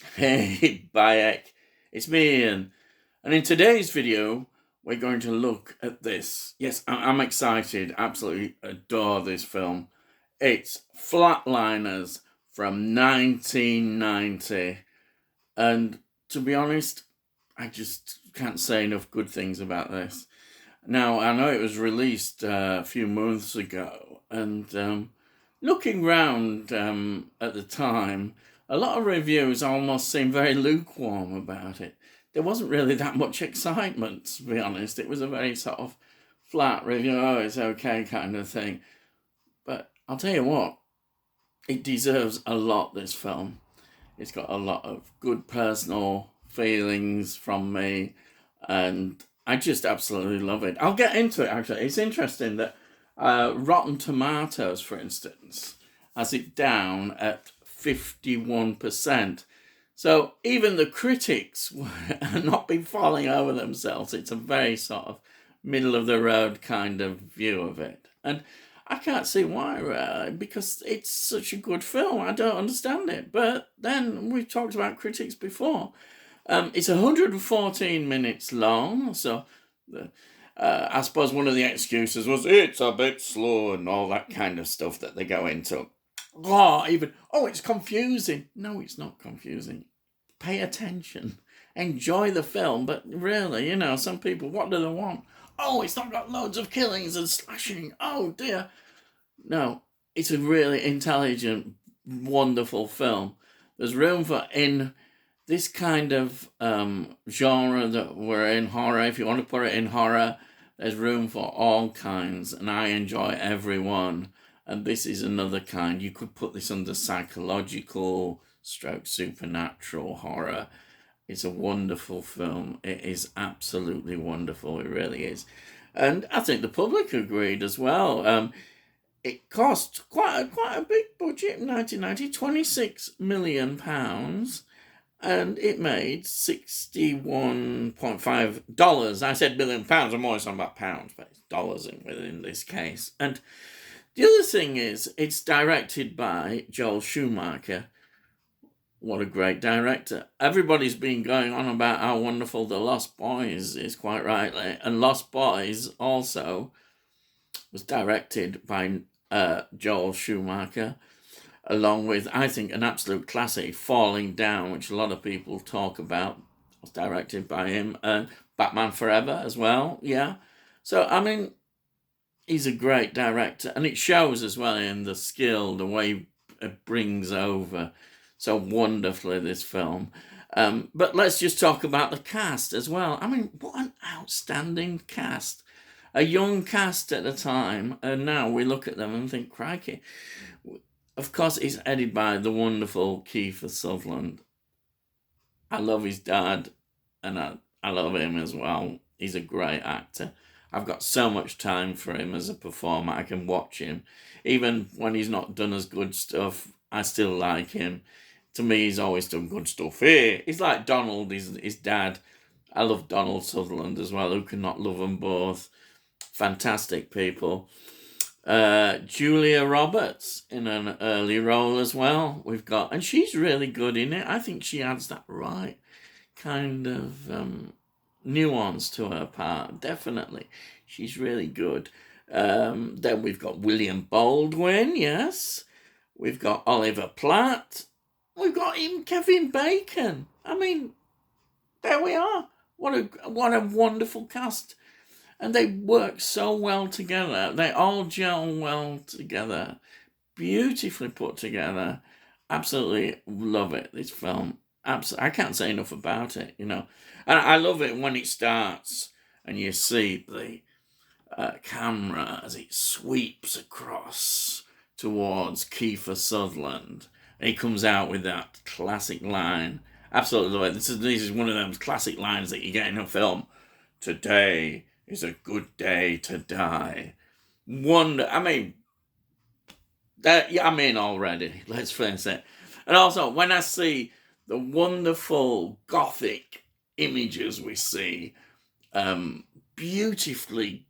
Hey, Bayek, it's me, Ian. And in today's video, we're going to look at this. Yes, I'm excited, absolutely adore this film. It's Flatliners from 1990. And to be honest, I just can't say enough good things about this. Now, I know it was released a few months ago, and looking round at the time, a lot of reviews almost seemed very lukewarm about it. There wasn't really that much excitement, to be honest. It was a very sort of flat review, oh, it's okay kind of thing. But I'll tell you what, it deserves a lot, this film. It's got a lot of good personal feelings from me, and I just absolutely love it. I'll get into it, actually. It's interesting that Rotten Tomatoes, for instance, has it down at 51%. So even the critics are not been falling over themselves. It's a very sort of middle of the road kind of view of it. And I can't see why, because it's such a good film. I don't understand it. But then we've talked about critics before. It's 114 minutes long, so I suppose one of the excuses was it's a bit slow and all that kind of stuff that they go into. It's confusing. No, it's not confusing. Pay attention. Enjoy the film, but really, some people, what do they want? Oh, it's not got loads of killings and slashing. Oh dear. No, it's a really intelligent, wonderful film. There's room for in this kind of genre that we're in, horror. If you want to put it in horror, there's room for all kinds, and I enjoy every one. And this is another kind. You could put this under psychological stroke supernatural horror. It's a wonderful film. It is absolutely wonderful. It really is. And I think the public agreed as well. It cost quite a big budget in 1990, £26 million, and it made $61.5. I said £1 million. I'm always talking about pounds, but it's dollars within this case. And the other thing is, it's directed by Joel Schumacher. What a great director. Everybody's been going on about how wonderful The Lost Boys is, quite rightly. And Lost Boys also was directed by Joel Schumacher, along with, I think, an absolute classic, Falling Down, which a lot of people talk about. Was directed by him. Batman Forever as well, yeah. So, I mean, he's a great director, and it shows as well in the skill, the way it brings over so wonderfully this film. But let's just talk about the cast as well. I mean, what an outstanding cast. A young cast at the time, and now we look at them and think, crikey. Of course, it's edited by the wonderful Kiefer Sutherland. I love his dad, and I love him as well. He's a great actor. I've got so much time for him as a performer. I can watch him. Even when he's not done as good stuff, I still like him. To me, he's always done good stuff. He's like Donald, his dad. I love Donald Sutherland as well. Who can not love them both? Fantastic people. Julia Roberts in an early role as well. And she's really good in it. I think she adds that right kind of nuance to her part. Definitely, she's really good. Then we've got William Baldwin. Yes, we've got Oliver Platt. We've got even Kevin Bacon. I mean, there we are. What a wonderful cast. And they work so well together. They all gel well together. Beautifully put together. Absolutely love it, this film. I can't say enough about it, And I love it when it starts and you see the camera as it sweeps across towards Kiefer Sutherland. And he comes out with that classic line. Absolutely love it. This is one of those classic lines that you get in a film. Today is a good day to die. I mean, I'm in already. Let's face it. And also, when I see the wonderful gothic images we see, beautifully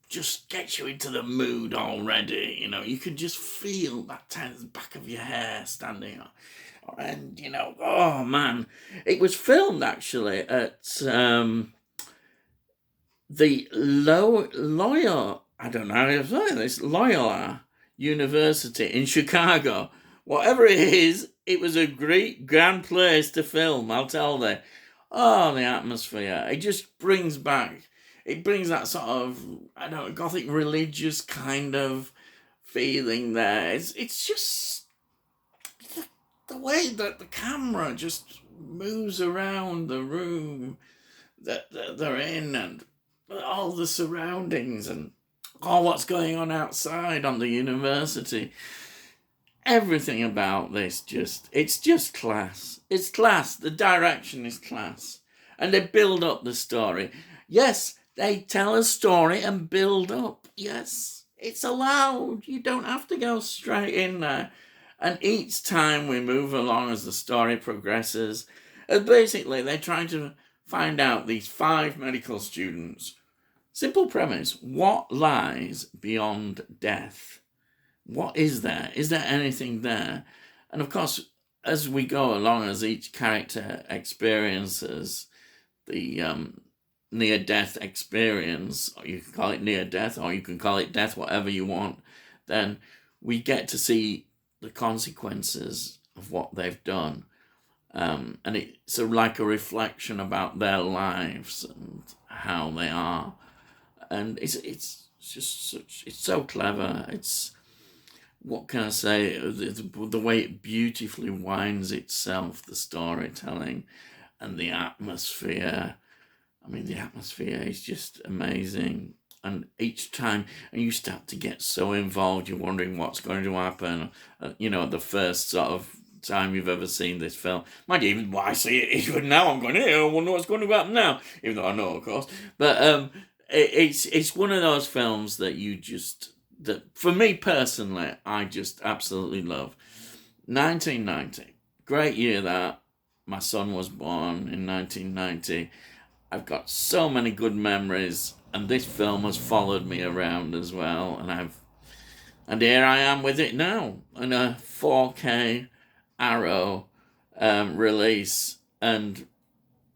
just gets you into the mood already. You can just feel that tense back of your hair standing up. And, oh man, it was filmed actually at the Loyola, I don't know how to say this, Loyola University in Chicago. Whatever it is, it was a great, grand place to film, I'll tell you. Oh, the atmosphere. It just brings back, it brings that sort of, I don't know, Gothic religious kind of feeling there. It's just the way that the camera just moves around the room that they're in, and all the surroundings, and all what's going on outside on the university. Everything about this it's just class. It's class. The direction is class. And they build up the story. Yes, they tell a story and build up. Yes, it's allowed. You don't have to go straight in there. And each time we move along as the story progresses, basically they're trying to find out, these 5 medical students. Simple premise: what lies beyond death? What is there? Is there anything there? And of course, as we go along, as each character experiences the near-death experience, or you can call it near-death, or you can call it death, whatever you want, then we get to see the consequences of what they've done. And it's like a reflection about their lives and how they are. And it's just it's so clever. It's, what can I say? The way it beautifully winds itself, the storytelling, and the atmosphere. I mean, the atmosphere is just amazing. And each time, and you start to get so involved, you're wondering what's going to happen. The first sort of time you've ever seen this film. Mind you, even I see it even now, I'm going, hey, I wonder what's going to happen now. Even though I know, of course. But it's one of those films that that for me personally, I just absolutely love. 1990, great year that. My son was born in 1990. I've got so many good memories, and this film has followed me around as well. And here I am with it now, in a 4K Arrow release, and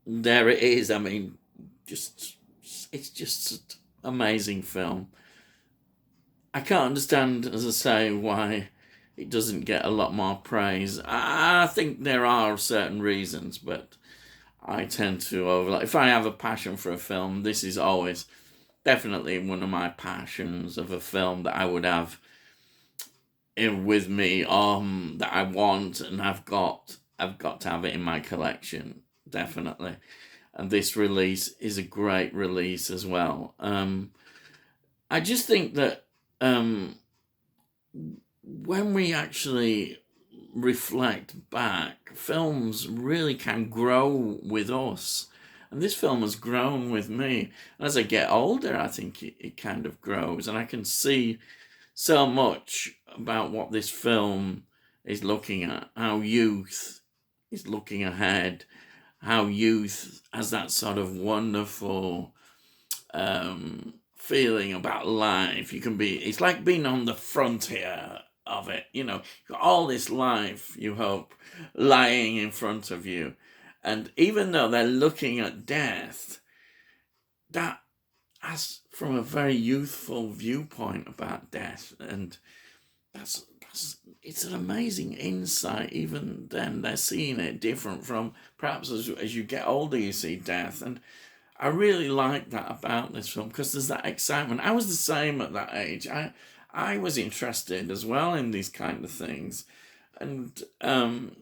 there it is. I mean, it's just an amazing film. I can't understand, as I say, why it doesn't get a lot more praise. I think there are certain reasons, but I tend to overlook. If I have a passion for a film, this is always definitely one of my passions, of a film that I would have in with me, that I want, and I've got to have it in my collection, definitely. And this release is a great release as well. I just think that when we actually reflect back, films really can grow with us. And this film has grown with me. And as I get older, I think it kind of grows. And I can see so much about what this film is looking at, how youth is looking ahead, how youth has that sort of wonderful feeling about life. It's like being on the frontier of it. You've got all this life, you hope, lying in front of you. And even though they're looking at death, that has from a very youthful viewpoint about death. And it's an amazing insight. Even then, they're seeing it different from perhaps as you get older, you see death. And I really like that about this film, because there's that excitement. I was the same at that age. I was interested as well in these kind of things. And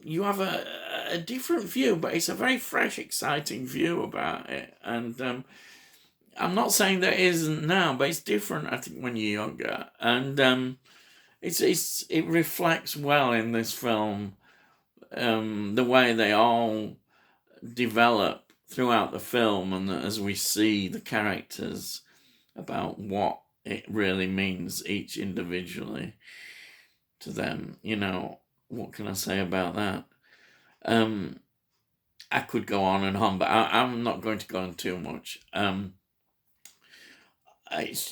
you have a different view, but it's a very fresh, exciting view about it. And I'm not saying that it isn't now, but it's different, I think, when you're younger. And it reflects well in this film, the way they all develop throughout the film, and as we see the characters, about what it really means each individually to them. What can I say about that? I could go on and on, but I'm not going to go on too much.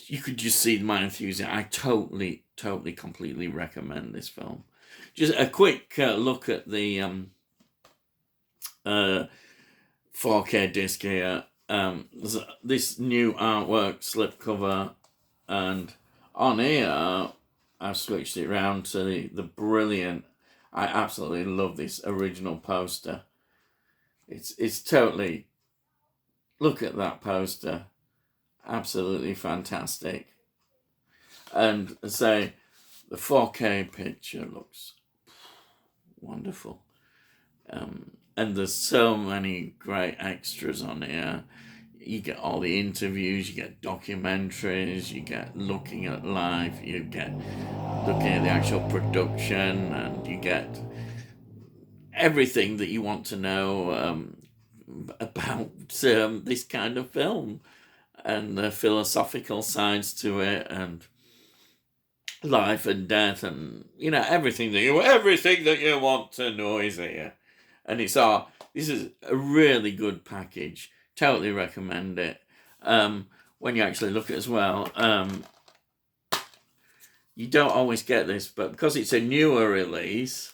You could just see my enthusiasm. I totally, completely recommend this film. Just a quick look at the 4K disc here. There's this new artwork slipcover, and on here I've switched it around to the brilliant. I absolutely love this original poster. It's totally, look at that poster, absolutely fantastic. And I say the 4K picture looks wonderful. And there's so many great extras on here. You get all the interviews, you get documentaries, you get looking at life, you get looking at the actual production, and you get everything that you want to know about this kind of film, and the philosophical sides to it, and life and death, and everything that you want to know is here. And this is a really good package. Totally recommend it. When you actually look at it as well, you don't always get this, but because it's a newer release,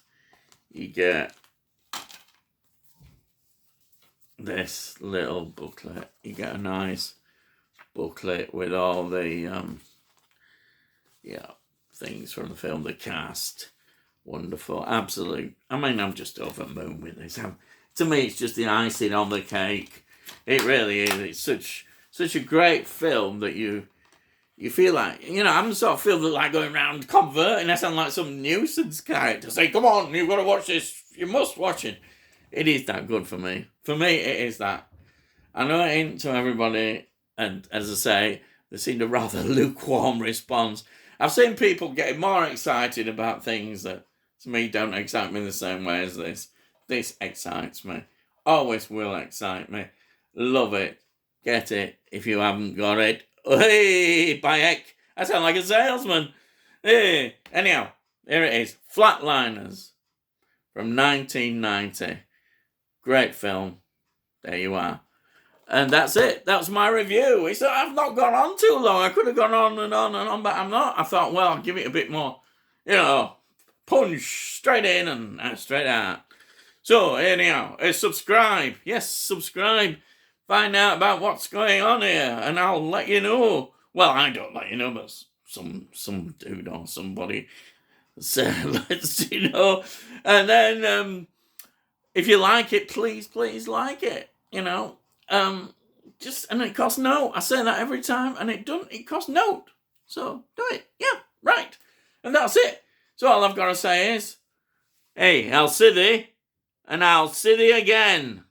you get this little booklet. You get a nice booklet with all the things from the film, the cast. Wonderful, absolute. I mean, I'm just over the moon with this. To me, it's just the icing on the cake. It really is. It's such a great film that you feel like, I'm sort of feel like going around converting. I sound like some nuisance character. Say, come on, you've got to watch this. You must watch it. It is that good for me. For me, it is that. I know it ain't to everybody, and as I say, they seem a rather lukewarm response. I've seen people getting more excited about things that, to me, don't excite me the same way as this. This excites me. Always will excite me. Love it. Get it if you haven't got it. Hey, Bayek. I sound like a salesman. Hey. Anyhow, here it is. Flatliners from 1990. Great film. There you are. And that's it. That's my review. I've not gone on too long. I could have gone on and on and on, but I'm not. I thought, well, I'll give it a bit more, punch straight in and straight out. So, anyhow, subscribe. Yes, subscribe. Find out about what's going on here, and I'll let you know. Well, I don't let you know, but some dude or somebody lets you know. And then, if you like it, please like it. And it costs no. I say that every time, and it costs no. So do it. Yeah, right. And that's it. So all I've got to say is, hey, I'll see thee, and I'll see thee again.